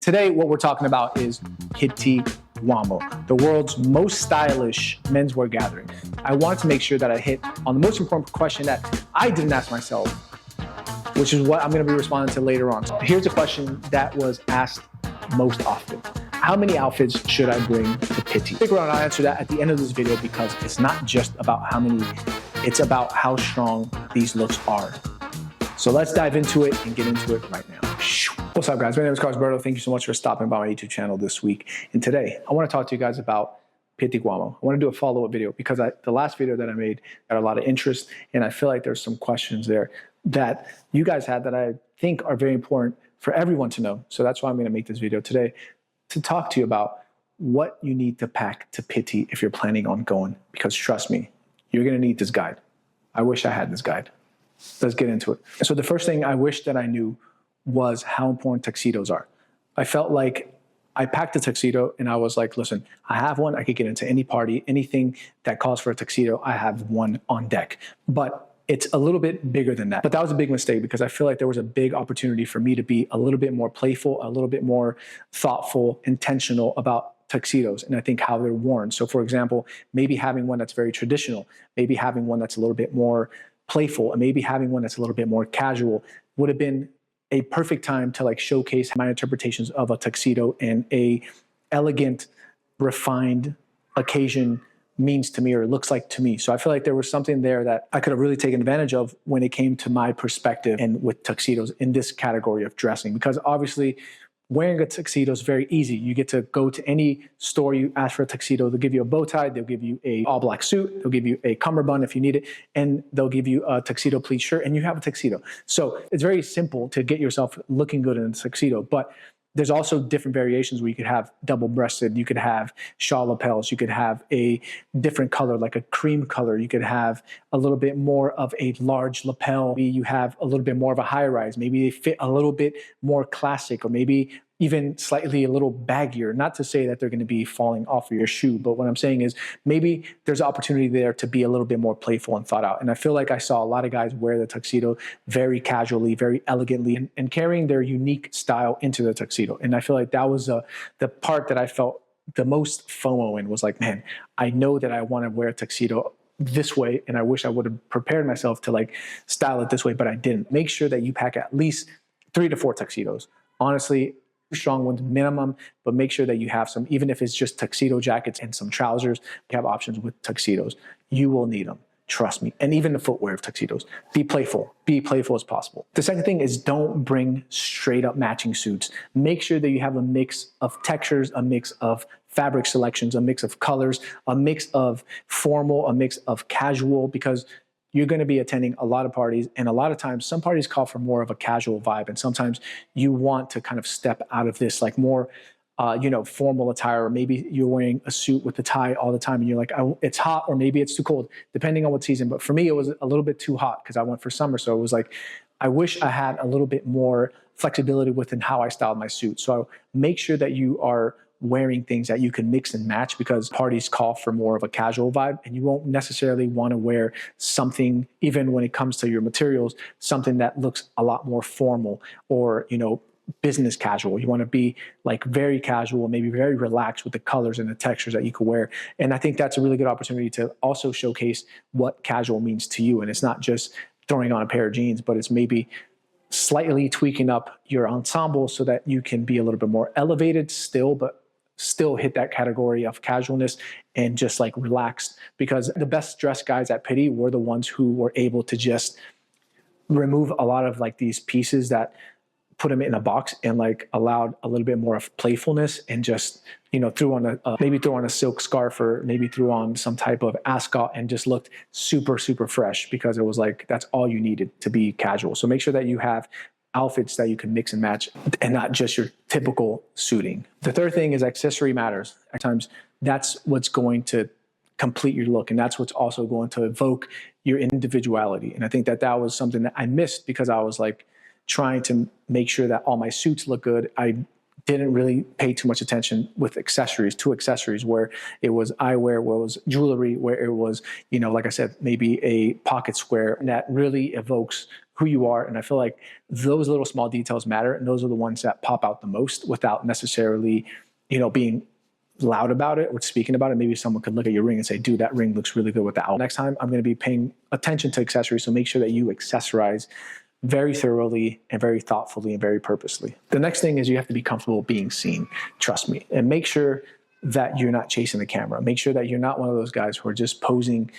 Today, what we're talking about is Pitti Uomo, the world's most stylish menswear gathering. I wanted to make sure that I hit on the most important question that I didn't ask myself, which is what I'm going to be responding to later on. So here's a question that was asked most often. How many outfits should I bring to Pitti? Stick around, I'll answer that at the end of this video because it's not just about how many, it's about how strong these looks are. So let's dive into it and get into it right now. What's up, guys? My name is Carlos Berto. Thank you so much for stopping by my YouTube channel this week. And today, I want to talk to you guys about Pitti Uomo. I want to do a follow-up video because the last video that I made got a lot of interest, and I feel like there's some questions there that you guys had that I think are very important for everyone to know. So that's why I'm going to make this video today to talk to you about what you need to pack to Pitti if you're planning on going. Because trust me, you're going to need this guide. I wish I had this guide. Let's get into it. So the first thing I wish that I knew was how important tuxedos are. I felt like I packed a tuxedo and I was like, listen, I have one. I could get into any party, anything that calls for a tuxedo, I have one on deck. But it's a little bit bigger than that. But that was a big mistake because I feel like there was a big opportunity for me to be a little bit more playful, a little bit more thoughtful, intentional about tuxedos and I think how they're worn. So for example, maybe having one that's very traditional, maybe having one that's a little bit more playful, and maybe having one that's a little bit more casual would have been a perfect time to like showcase my interpretations of a tuxedo and a elegant, refined occasion means to me or looks like to me. So I feel like there was something there that I could have really taken advantage of when it came to my perspective and with tuxedos in this category of dressing, because obviously wearing a tuxedo is very easy. You get to go to any store, you ask for a tuxedo, they'll give you a bow tie, they'll give you a all black suit, they'll give you a cummerbund if you need it, and they'll give you a tuxedo pleat shirt and you have a tuxedo. So it's very simple to get yourself looking good in a tuxedo, but there's also different variations where you could have double-breasted, you could have shawl lapels, you could have a different color, like a cream color, you could have a little bit more of a large lapel, maybe you have a little bit more of a high-rise, maybe they fit a little bit more classic, or maybe even slightly a little baggier. Not to say that they're going to be falling off of your shoe, but what I'm saying is maybe there's opportunity there to be a little bit more playful and thought out. And I feel like I saw a lot of guys wear the tuxedo very casually, very elegantly, and carrying their unique style into the tuxedo. And I feel like that was the part that I felt the most FOMO in, was like, man, I know that I want to wear a tuxedo this way, and I wish I would have prepared myself to like style it this way, but I didn't. Make sure that you pack at least 3 to 4 tuxedos. Honestly, strong ones minimum, but make sure that you have some, even if it's just tuxedo jackets and some trousers. You have options with tuxedos. You will need them, trust me. And even the footwear of tuxedos. Be playful as possible. The second thing is don't bring straight up matching suits. Make sure that you have a mix of textures, a mix of fabric selections, a mix of colors, a mix of formal, a mix of casual, because you're going to be attending a lot of parties, and a lot of times some parties call for more of a casual vibe, and sometimes you want to kind of step out of this like more formal attire, or maybe you're wearing a suit with a tie all the time and you're like, it's hot, or maybe it's too cold, depending on what season. But for me, it was a little bit too hot because I went for summer, so it was like I wish I had a little bit more flexibility within how I styled my suit. So make sure that you are wearing things that you can mix and match, because parties call for more of a casual vibe, and you won't necessarily want to wear something, even when it comes to your materials, something that looks a lot more formal or, business casual. You want to be like very casual, maybe very relaxed with the colors and the textures that you could wear. And I think that's a really good opportunity to also showcase what casual means to you. And it's not just throwing on a pair of jeans, but it's maybe slightly tweaking up your ensemble so that you can be a little bit more elevated still, but still hit that category of casualness and just like relaxed. Because the best dressed guys at Pitti were the ones who were able to just remove a lot of like these pieces that put them in a box and like allowed a little bit more of playfulness, and just threw on maybe threw on a silk scarf, or maybe threw on some type of ascot and just looked super fresh, because it was like that's all you needed to be casual. So make sure that you have outfits that you can mix and match and not just your typical suiting. The third thing is accessory matters. At times, that's what's going to complete your look, and that's what's also going to evoke your individuality. And I think that that was something that I missed because I was like trying to make sure that all my suits look good. I didn't really pay too much attention with accessories, where it was eyewear, where it was jewelry, where it was, like I said, maybe a pocket square, and that really evokes who you are. And I feel like those little small details matter. And those are the ones that pop out the most without necessarily, being loud about it or speaking about it. Maybe someone could look at your ring and say, dude, that ring looks really good with the outfit. Next time I'm going to be paying attention to accessories. So make sure that you accessorize very thoroughly and very thoughtfully and very purposely. The next thing is you have to be comfortable being seen. Trust me. And make sure that you're not chasing the camera. Make sure that you're not one of those guys who are just posing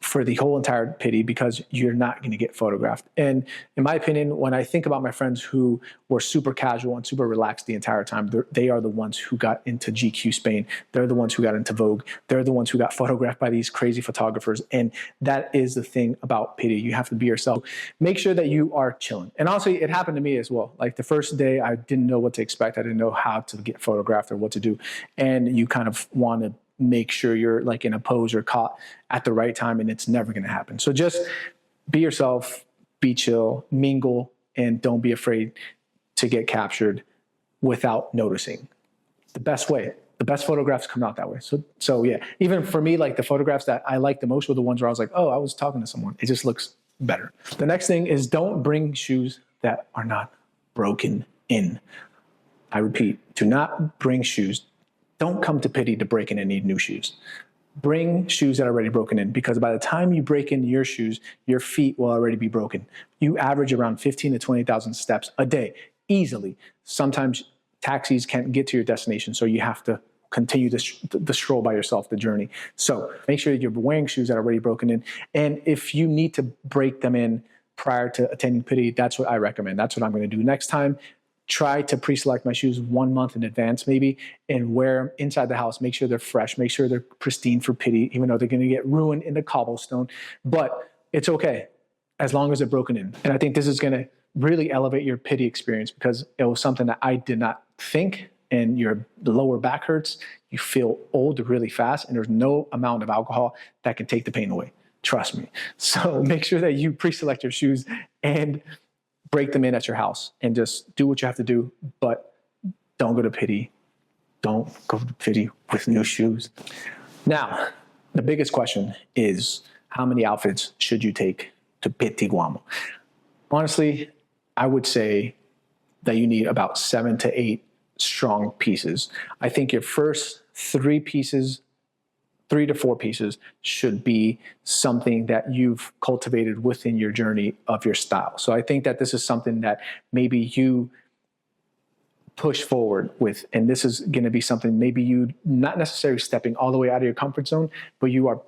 for the whole entire Pitti because you're not going to get photographed. And in my opinion, when I think about my friends who were super casual and super relaxed the entire time, they are the ones who got into GQ Spain. They're the ones who got into Vogue. They're the ones who got photographed by these crazy photographers. And that is the thing about Pitti. You have to be yourself. Make sure that you are chilling. And honestly, it happened to me as well. Like the first day, I didn't know what to expect. I didn't know how to get photographed or what to do. And you kind of want to make sure you're like in a pose or caught at the right time, and it's never going to happen. So just be yourself, be chill, mingle, and don't be afraid to get captured without noticing. The best way, the best photographs come out that way. So yeah, even for me, like the photographs that I like the most were the ones where I was like, oh, I was talking to someone. It just looks better. The next thing is don't bring shoes that are not broken in. I repeat, do not bring shoes. Don't come to Pitti to break in and need new shoes. Bring shoes that are already broken in, because by the time you break in your shoes, your feet will already be broken. You average around 15 to 20,000 steps a day, easily. Sometimes taxis can't get to your destination, so you have to continue the stroll by yourself, the journey. So make sure that you're wearing shoes that are already broken in. And if you need to break them in prior to attending Pitti, that's what I recommend. That's what I'm going to do next time. Try to pre-select my shoes 1 month in advance maybe and wear them inside the house. Make sure they're fresh. Make sure they're pristine for Pitti, even though they're going to get ruined in the cobblestone. But it's okay as long as they're broken in. And I think this is going to really elevate your Pitti experience, because it was something that I did not think. And your lower back hurts. You feel old really fast, and there's no amount of alcohol that can take the pain away. Trust me. So make sure that you pre-select your shoes and break them in at your house and just do what you have to do, but don't go to Pitti. Don't go to Pitti with new shoes. Now, the biggest question is, how many outfits should you take to Pitti Uomo? Honestly, I would say that you need about 7 to 8 strong pieces. I think your first 3 to 4 pieces should be something that you've cultivated within your journey of your style. So I think that this is something that maybe you push forward with, and this is going to be something maybe you not necessarily stepping all the way out of your comfort zone, but you are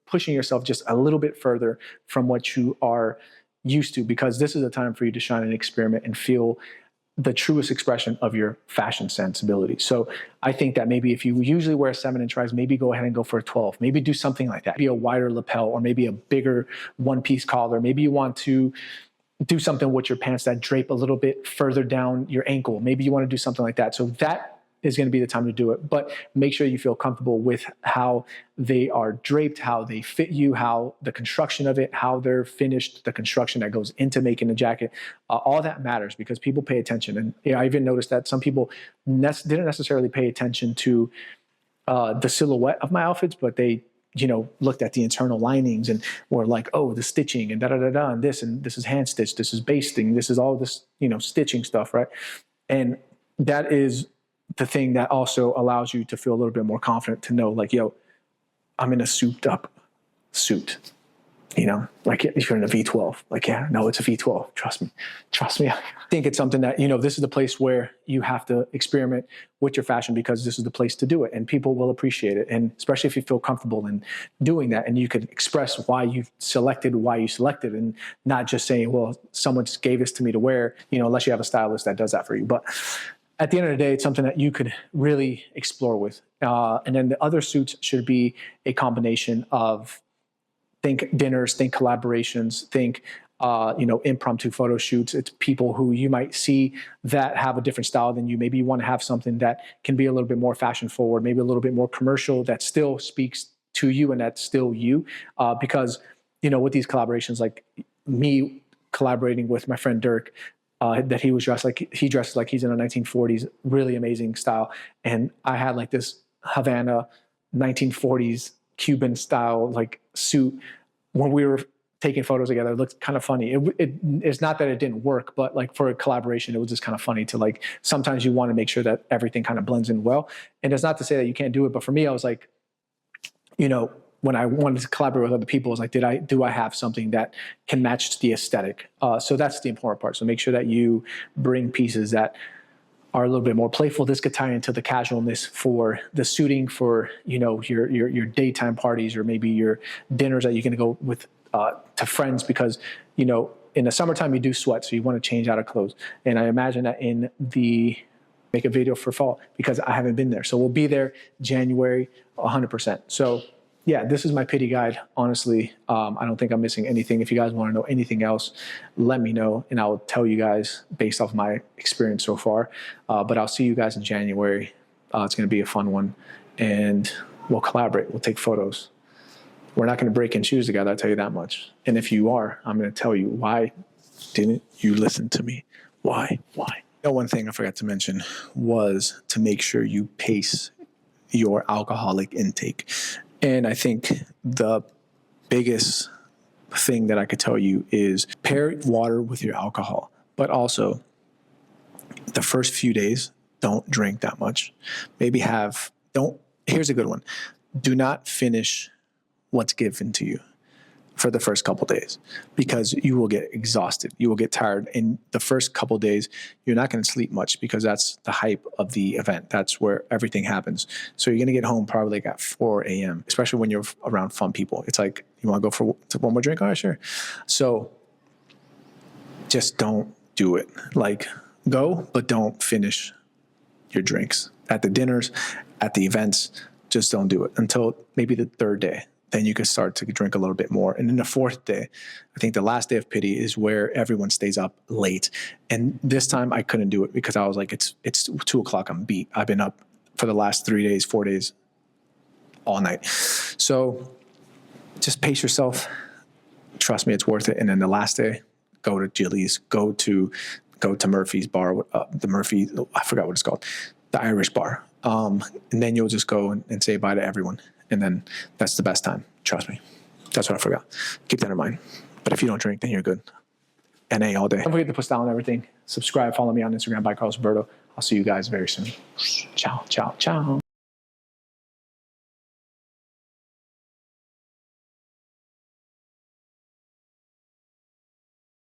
pushing yourself just a little bit further from what you are used to, because this is a time for you to shine and experiment and feel the truest expression of your fashion sensibility. So I think that maybe if you usually wear 7-inch rise, maybe go ahead and go for a 12. Maybe do something like that. Maybe a wider lapel, or maybe a bigger one-piece collar. Maybe you want to do something with your pants that drape a little bit further down your ankle. Maybe you want to do something like that. So that is going to be the time to do it. But make sure you feel comfortable with how they are draped, how they fit you, how the construction of it, how they're finished, the construction that goes into making the jacket. All that matters, because people pay attention. And I even noticed that some people didn't necessarily pay attention to the silhouette of my outfits, but they looked at the internal linings and were like, oh, the stitching and da-da-da-da, and this is hand stitch, this is basting, this is all this, stitching stuff, right? And that is the thing that also allows you to feel a little bit more confident, to know like, yo, I'm in a souped up suit, like if you're in a V12, like, yeah, no, it's a V12. Trust me. I think it's something that, this is the place where you have to experiment with your fashion, because this is the place to do it, and people will appreciate it. And especially if you feel comfortable in doing that, and you could express why you selected, and not just saying, well, someone just gave this to me to wear, unless you have a stylist that does that for you. But at the end of the day, it's something that you could really explore with. And then the other suits should be a combination of, think dinners, think collaborations, think impromptu photo shoots. It's people who you might see that have a different style than you. Maybe you want to have something that can be a little bit more fashion forward, maybe a little bit more commercial, that still speaks to you and that's still you. Because, with these collaborations, like me collaborating with my friend Dirk, that he dressed like he's in a 1940s, really amazing style. And I had like this Havana 1940s Cuban style like suit when we were taking photos together. It looked kind of funny. It's not that it didn't work, but like for a collaboration, it was just kind of funny to like, sometimes you want to make sure that everything kind of blends in well. And it's not to say that you can't do it, but for me, I was like, you know, when I wanted to collaborate with other people, it's like, do I have something that can match the aesthetic? So that's the important part. So make sure that you bring pieces that are a little bit more playful. This could tie into the casualness for the suiting for, you know, your daytime parties, or maybe your dinners that you're going to go with to friends, because, you know, in the summertime you do sweat, so you want to change out of clothes. And I imagine that make a video for fall, because I haven't been there. So we'll be there January 100%. So yeah, this is my Pitti guide. Honestly, I don't think I'm missing anything. If you guys want to know anything else, let me know, and I'll tell you guys based off my experience so far. But I'll see you guys in January. It's going to be a fun one, and we'll collaborate. We'll take photos. We're not going to break and choose together, I'll tell you that much. And if you are, I'm going to tell you, why didn't you listen to me? Why? One thing I forgot to mention was to make sure you pace your alcoholic intake. And I think the biggest thing that I could tell you is pair water with your alcohol, but also the first few days, don't drink that much. Here's a good one. Do not finish what's given to you for the first couple days, because you will get exhausted. You will get tired. In the first couple days, you're not going to sleep much, because that's the hype of the event. That's where everything happens. So you're going to get home probably like at 4 a.m., especially when you're around fun people. It's like, you want to go for one more drink? All right, sure. So just don't do it. Like, go, but don't finish your drinks at the dinners, at the events. Just don't do it until maybe the third day. Then you can start to drink a little bit more. And then the fourth day, I think the last day of Pitti is where everyone stays up late. And this time I couldn't do it, because I was like, it's 2 o'clock, I'm beat. I've been up for the last 3 days, 4 days, all night. So just pace yourself. Trust me, it's worth it. And then the last day, go to Jilly's, go to Murphy's bar, I forgot what it's called, the Irish bar. And then you'll just go and say bye to everyone. And then that's the best time. Trust me. That's what I forgot. Keep that in mind. But if you don't drink, then you're good. NA all day. Don't forget to put down everything. Subscribe. Follow me on Instagram by Carlos Roberto. I'll see you guys very soon. Ciao, ciao, ciao.